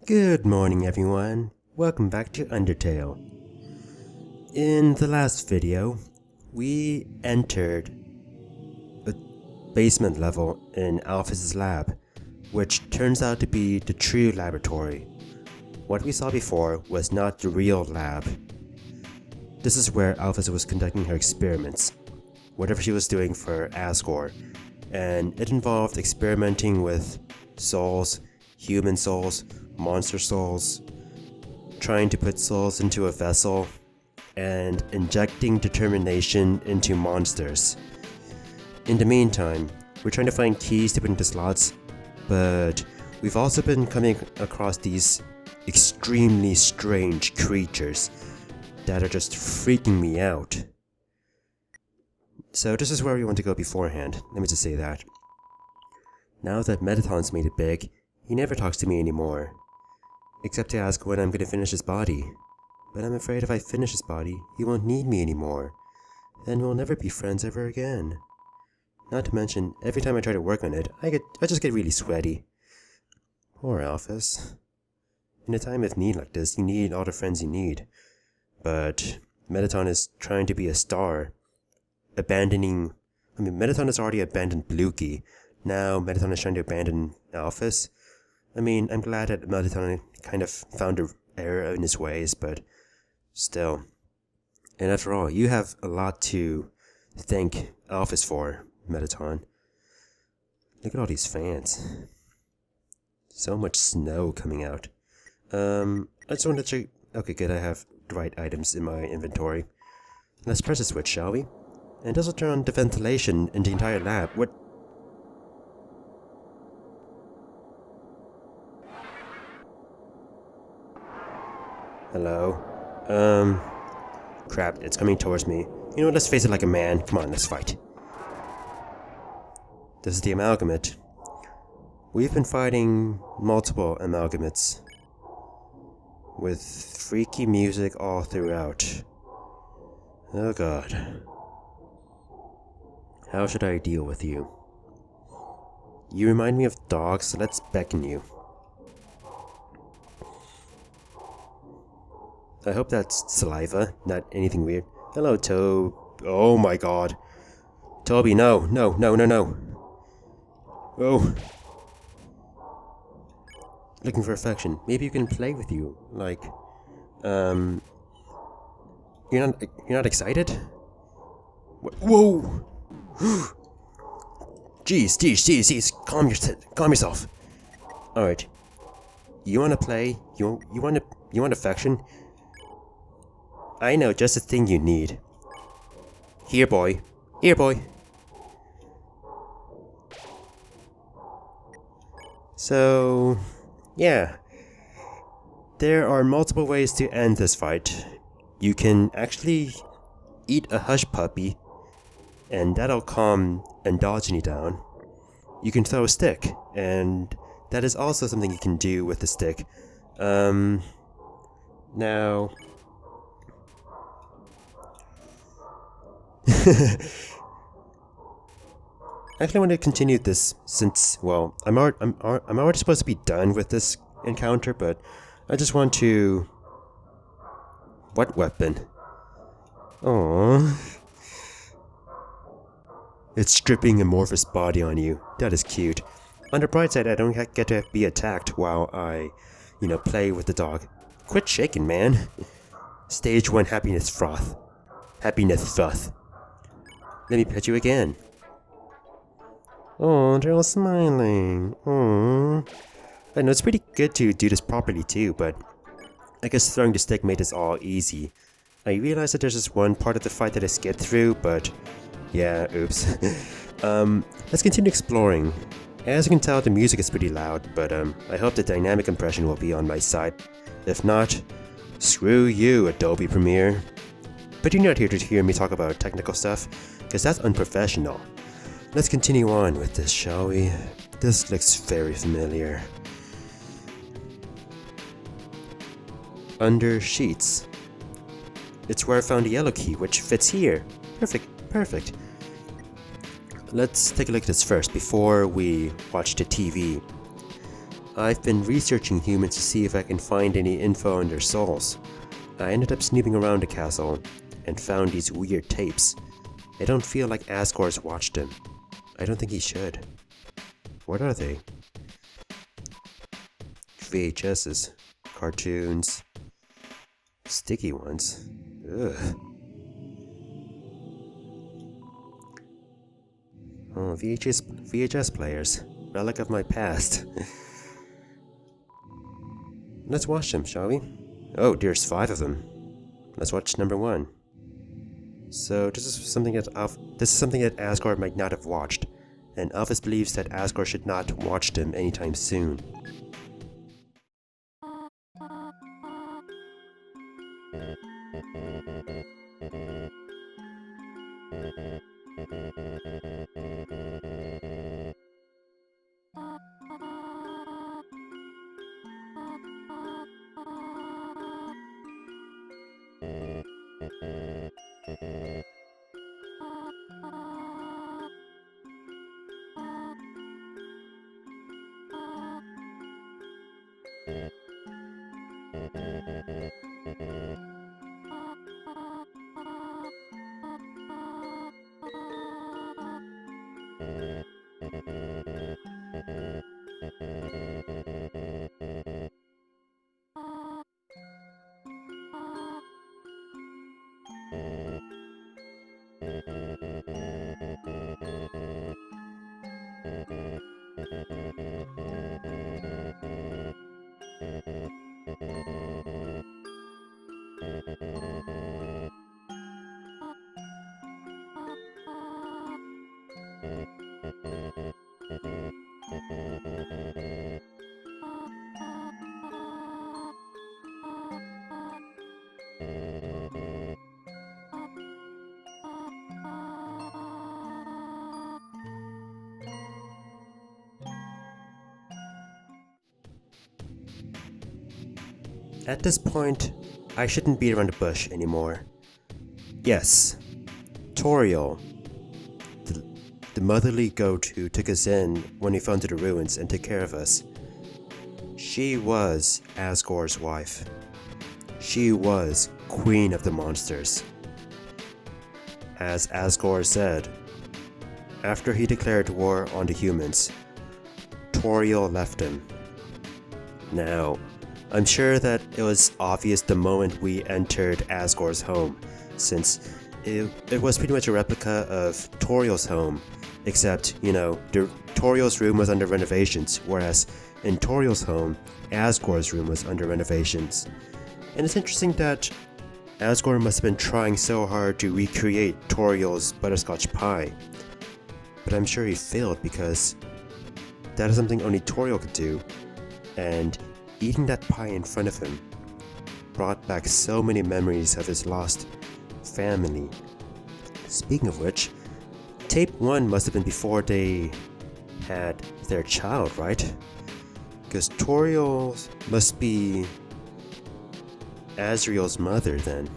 Good morning everyone, welcome back to Undertale. In the last video, we entered a basement level in Alphys' lab, which turns out to be the true laboratory. What we saw before was not the real lab. This is where Alphys was conducting her experiments, whatever she was doing for Asgore, and it involved experimenting with souls, human souls, monster souls, trying to put souls into a vessel, and injecting determination into monsters. In the meantime, we're trying to find keys to put into slots, but we've also been coming across these extremely strange creatures that are just freaking me out. So this is where we want to go beforehand, let me just say that. Now that Mettaton's made it big, he never talks to me anymore. Except to ask when I'm going to finish his body. But I'm afraid if I finish his body, he won't need me anymore. Then we'll never be friends ever again. Not to mention, every time I try to work on it, I just get really sweaty. Poor Alphys. In a time of need like this, you need all the friends you need. But Mettaton is trying to be a star. Mettaton has already abandoned Bluky. Now Mettaton is trying to abandon Alphys. I'm glad that Mettaton kind of found an error in his ways, but still. And after all, you have a lot to thank Alphys for, Mettaton. Look at all these fans. So much snow coming out. I just wanted to check. Okay, good, I have the right items in my inventory. Let's press the switch, shall we? And this will turn on the ventilation in the entire lab. What? Hello? Crap, it's coming towards me. You know what, let's face it like a man. Come on, let's fight. This is the amalgamate. We've been fighting multiple amalgamates, with freaky music all throughout. Oh god. How should I deal with you? You remind me of dogs, so let's beckon you. I hope that's saliva, not anything weird. Hello, Tobe. Oh my god. Toby, no. Oh. Looking for affection. Maybe you can play with you. Like, you're not excited? Whoa! Jeez. Calm yourself. Alright. You wanna play? You want affection? I know just the thing you need. Here, boy. So, yeah. There are multiple ways to end this fight. You can actually eat a hush puppy, and that'll calm Endogeny down. You can throw a stick, and that is also something you can do with the stick. Now... Actually, I want to continue this since, well, I'm already supposed to be done with this encounter, but I just want to... What weapon? Aww. It's stripping Amorphous body on you. That is cute. On the bright side, I don't get to be attacked while I, play with the dog. Quit shaking, man. Stage 1 happiness froth. Happiness froth. Let me pet you again. Oh, they're all smiling. Oh. I know it's pretty good to do this properly too, but I guess throwing the stick made this all easy. I realized that there's just one part of the fight that I skipped through, but yeah, oops. Let's continue exploring. As you can tell, the music is pretty loud, but I hope the dynamic impression will be on my side. If not, screw you, Adobe Premiere. But you're not here to hear me talk about technical stuff, because that's unprofessional. Let's continue on with this, shall we? This looks very familiar. Under sheets. It's where I found the yellow key, which fits here. Perfect. Let's take a look at this first before we watch the TV. I've been researching humans to see if I can find any info on their souls. I ended up snooping around the castle and found these weird tapes. I don't feel like Asgore's watched them. I don't think he should. What are they? VHSs, cartoons, sticky ones. Ugh. Oh, VHS players. Relic of my past. Let's watch them, shall we? Oh, there's 5 of them. Let's watch number 1. So this is something that Asgore might not have watched, and Elvis believes that Asgore should not watch them anytime soon. At this point, I shouldn't beat around the bush anymore. Yes, Toriel, the motherly goat who took us in when we fell into the ruins and took care of us. She was Asgore's wife. She was Queen of the Monsters. As Asgore said, after he declared war on the humans, Toriel left him. Now, I'm sure that it was obvious the moment we entered Asgore's home, since it was pretty much a replica of Toriel's home, except, Toriel's room was under renovations, whereas in Toriel's home, Asgore's room was under renovations. And it's interesting that Asgore must have been trying so hard to recreate Toriel's butterscotch pie, but I'm sure he failed because that is something only Toriel could do, and eating that pie in front of him brought back so many memories of his lost family. Speaking of which, tape 1 must have been before they had their child, right? Because Toriel must be Azriel's mother then.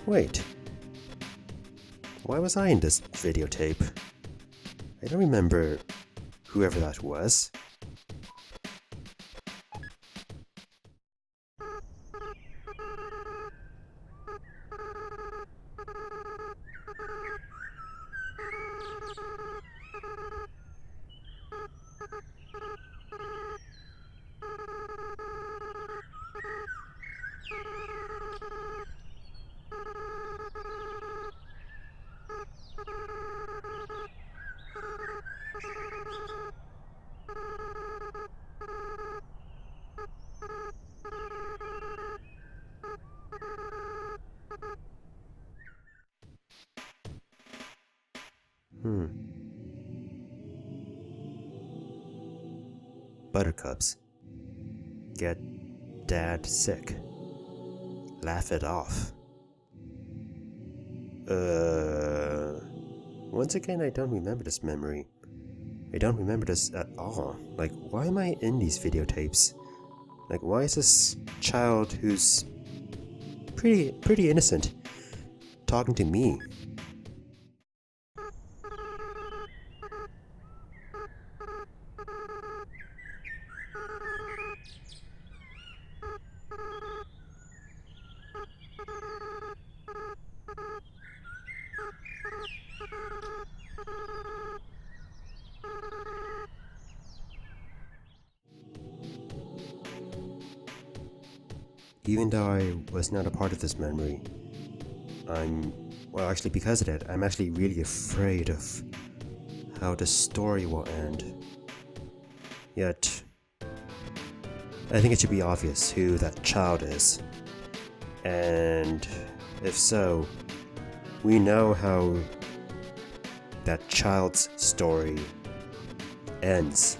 Wait, why was I in this videotape? I don't remember whoever that was. Buttercups. Get Dad sick. Laugh it off. Once again, I don't remember this memory. I don't remember this at all. Like, why am I in these videotapes? Like, why is this child who's pretty innocent talking to me? Even though I was not a part of this memory, well, actually, because of that, I'm actually really afraid of how the story will end. Yet, I think it should be obvious who that child is. And if so, we know how that child's story ends.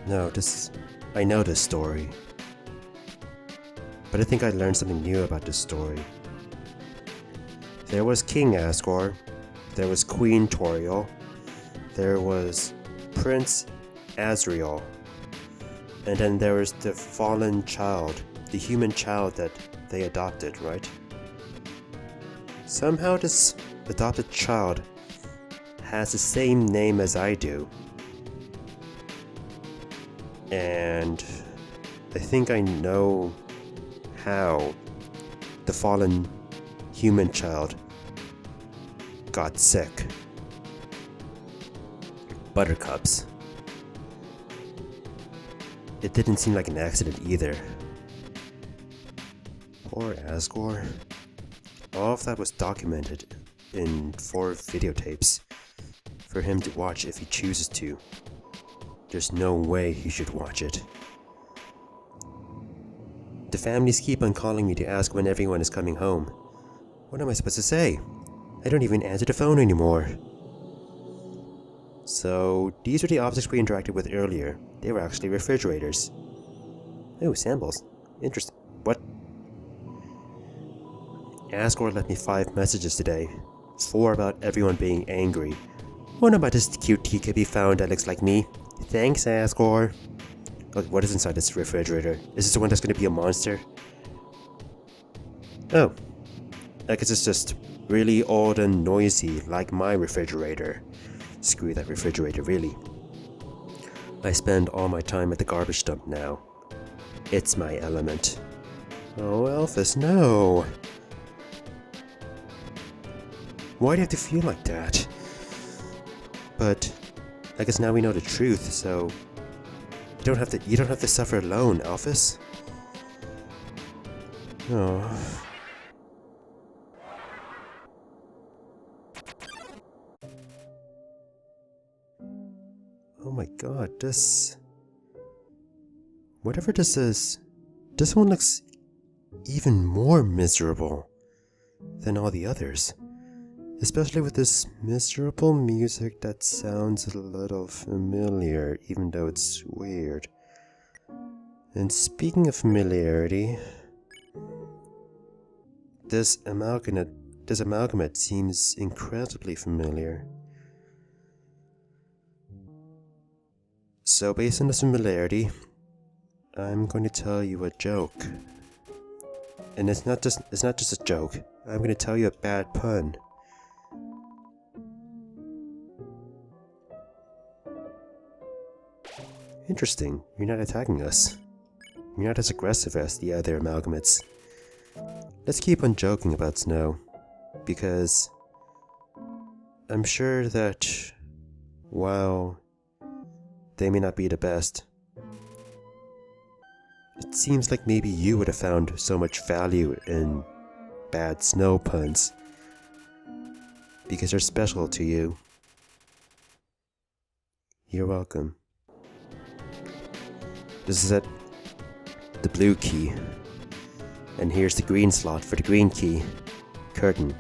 No, I know this story. But I think I learned something new about this story. There was King Asgore, there was Queen Toriel, there was Prince Azrael, and then there was the fallen child, the human child that they adopted, right? Somehow this adopted child has the same name as I do. And I think I know how the fallen human child got sick. Buttercups. It didn't seem like an accident either. Poor Asgore. All of that was documented in 4 videotapes for him to watch if he chooses to. There's no way he should watch it. The families keep on calling me to ask when everyone is coming home. What am I supposed to say? I don't even answer the phone anymore. So, these were the objects we interacted with earlier. They were actually refrigerators. Oh, samples. Interesting. What? Asgore left me 5 messages today. 4 about everyone being angry. One about this cute TKB found that looks like me. Thanks, Asgore. Oh, what is inside this refrigerator? Is this the one that's going to be a monster? Oh. I guess it's just really old and noisy, like my refrigerator. Screw that refrigerator, really. I spend all my time at the garbage dump now. It's my element. Oh, Elphys, no! Why do you have to feel like that? But I guess now we know the truth, so you don't have to suffer alone, Elphys. Oh. Oh my god, whatever this is, this one looks even more miserable than all the others. Especially with this miserable music that sounds a little familiar, even though it's weird. And speaking of familiarity, this amalgamate seems incredibly familiar. So based on this familiarity, I'm going to tell you a joke. And it's not just a joke. I'm going to tell you a bad pun. Interesting, you're not attacking us. You're not as aggressive as the other amalgamates. Let's keep on joking about Snow, because I'm sure that while they may not be the best, it seems like maybe you would have found so much value in bad Snow puns. because they're special to you. You're welcome. This is it. The blue key. And here's the green slot for the green key. Curtain.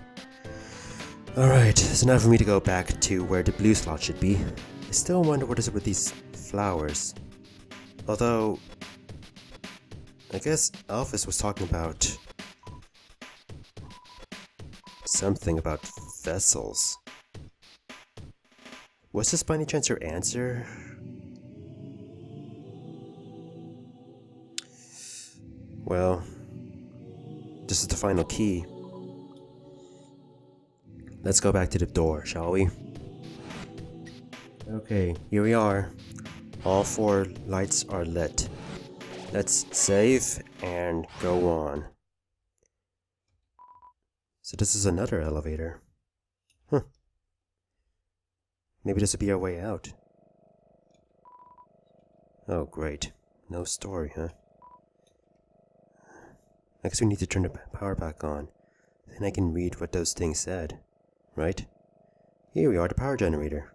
Alright, so now for me to go back to where the blue slot should be. I still wonder what is it with these flowers. Although, I guess Elvis was talking about something about vessels. Was this by any chance your answer? Well, this is the final key. Let's go back to the door, shall we? Okay, here we are. All 4 lights are lit. Let's save and go on. So this is another elevator. Huh. Maybe this will be our way out. Oh, great. No story, huh? I guess we need to turn the power back on. Then I can read what those things said. Right? Here we are, the power generator.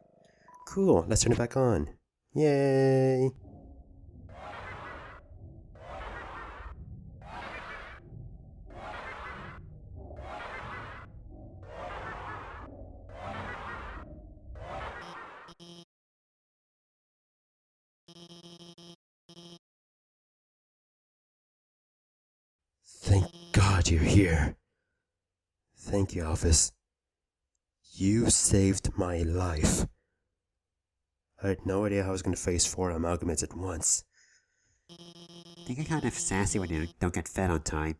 Cool, let's turn it back on. Yay! Thank God you're here. Thank you, Elvis. You saved my life. I had no idea I was going to face 4 amalgamates at once. They get kind of sassy when you don't get fed on time.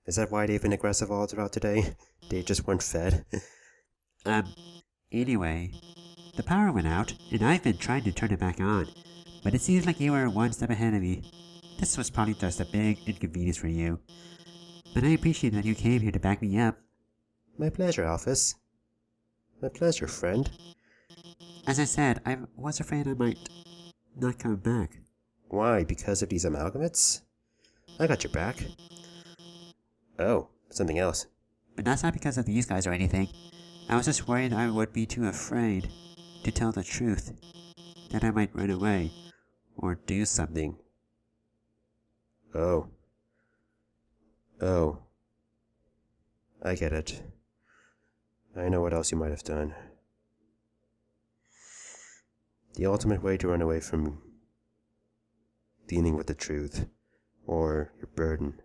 Is that why they've been aggressive all throughout today? They just weren't fed? Anyway, the power went out, and I've been trying to turn it back on, but it seems like you were one step ahead of me. This was probably just a big inconvenience for you. But I appreciate that you came here to back me up. My pleasure, Alphys. My pleasure, friend. As I said, I was afraid I might not come back. Why? Because of these amalgamates? I got your back. Oh, something else. But that's not because of these guys or anything. I was just worried I would be too afraid to tell the truth. That I might run away or do something. Oh. Oh. I get it. I know what else you might have done. The ultimate way to run away from dealing with the truth, or your burden,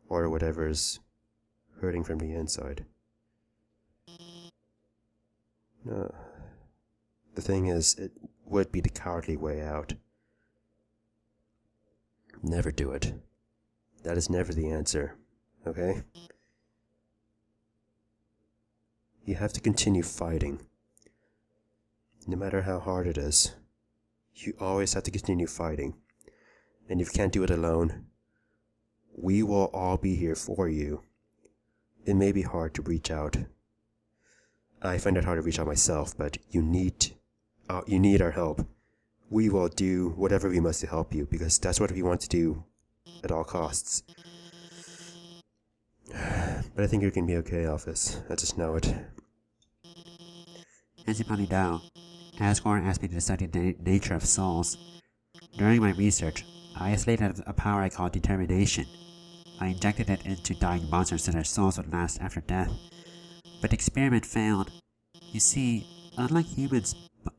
or whatever's hurting from the inside. No. The thing is, it would be the cowardly way out. Never do it. That is never the answer, okay? You have to continue fighting. No matter how hard it is, you always have to continue fighting. And if you can't do it alone, we will all be here for you. It may be hard to reach out. I find it hard to reach out myself, but you need our help. We will do whatever we must to help you, because that's what we want to do at all costs. But I think you're going to be okay, Alphys. I just know it. As you probably know, Asgore asked me to study the nature of souls. During my research, I isolated a power I call determination. I injected it into dying monsters so their souls would last after death. But the experiment failed. You see, unlike humans,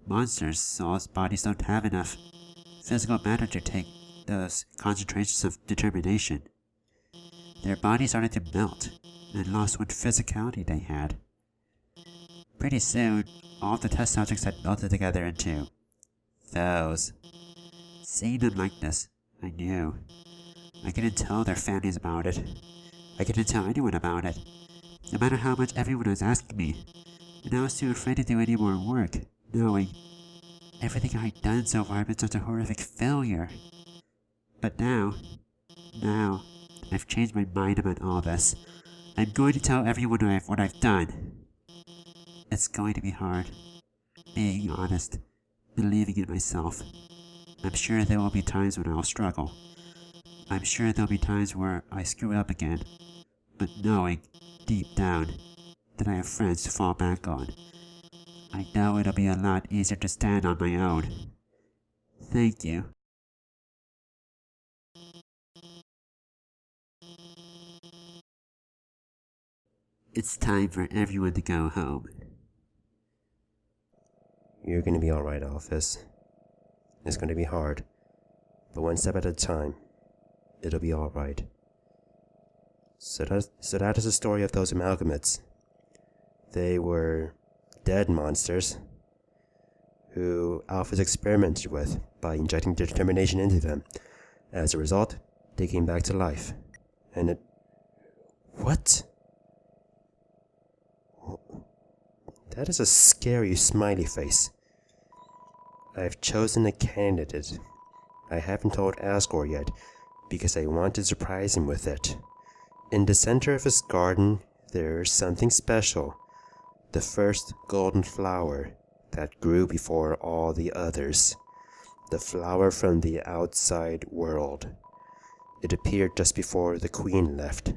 monsters' souls' bodies don't have enough physical matter to take those concentrations of determination. Their bodies started to melt and lost what physicality they had. Pretty soon, all the test subjects had melted together into those. Seeing them like this, I knew. I couldn't tell their families about it. I couldn't tell anyone about it, no matter how much everyone was asking me. And I was too afraid to do any more work, knowing everything I'd done so far had been such a horrific failure. But now, I've changed my mind about all this. I'm going to tell everyone what I've done. It's going to be hard, being honest, believing in myself. I'm sure there will be times when I'll struggle. I'm sure there'll be times where I screw up again. But knowing, deep down, that I have friends to fall back on. I know it'll be a lot easier to stand on my own. Thank you. It's time for everyone to go home. You're gonna be alright, Alphys. It's gonna be hard, but one step at a time. It'll be alright. So that is the story of those amalgamates. They were dead monsters who Alphys experimented with by injecting determination into them. As a result, they came back to life. And it... What? That is a scary smiley face. I've chosen a candidate. I haven't told Asgore yet, because I want to surprise him with it. In the center of his garden, there's something special. The first golden flower that grew before all the others. The flower from the outside world. It appeared just before the queen left.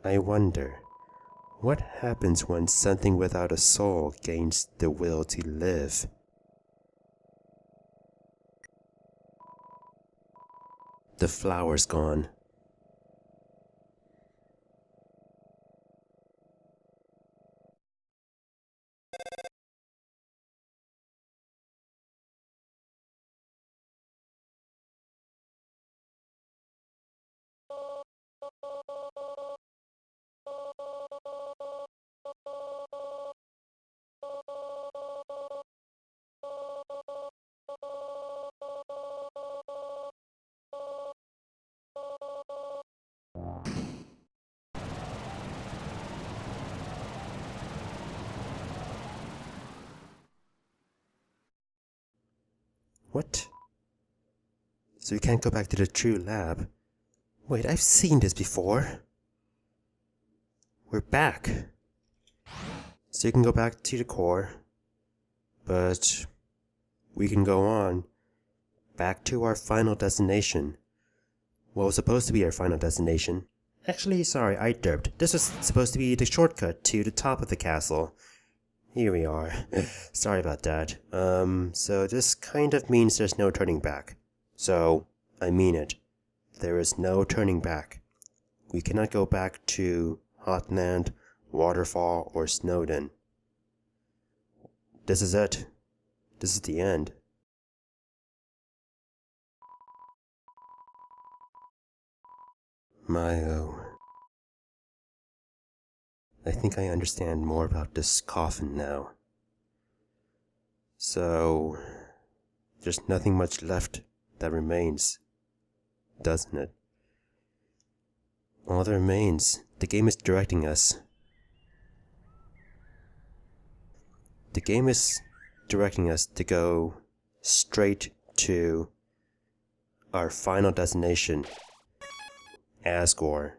I wonder, what happens when something without a soul gains the will to live? The flower's gone. What? So we can't go back to the true lab? Wait, I've seen this before. We're back. So you can go back to the core, but we can go on back to our final destination. What was supposed to be our final destination? Actually, sorry, I derped. This was supposed to be the shortcut to the top of the castle. Here we are. Sorry about that. So this kind of means there's no turning back. So, I mean it. There is no turning back. We cannot go back to Hotland, Waterfall, or Snowdon. This is it. This is the end. My. I think I understand more about this coffin now. So, there's nothing much left that remains, doesn't it? All that remains, the game is directing us. The game is directing us to go straight to our final destination, Asgore.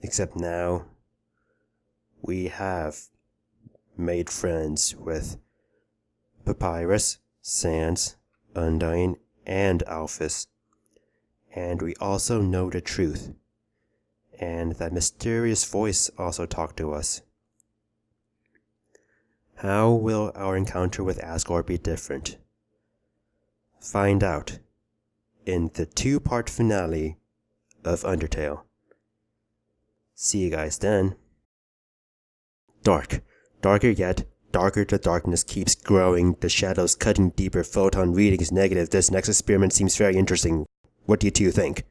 Except now, we have made friends with Papyrus, Sans, Undyne, and Alphys. And we also know the truth. And that mysterious voice also talked to us. How will our encounter with Asgore be different? Find out in the 2-part finale of Undertale. See you guys then. Dark. Darker yet, darker the darkness keeps growing, the shadows cutting deeper, photon readings negative. This next experiment seems very interesting. What do you two think?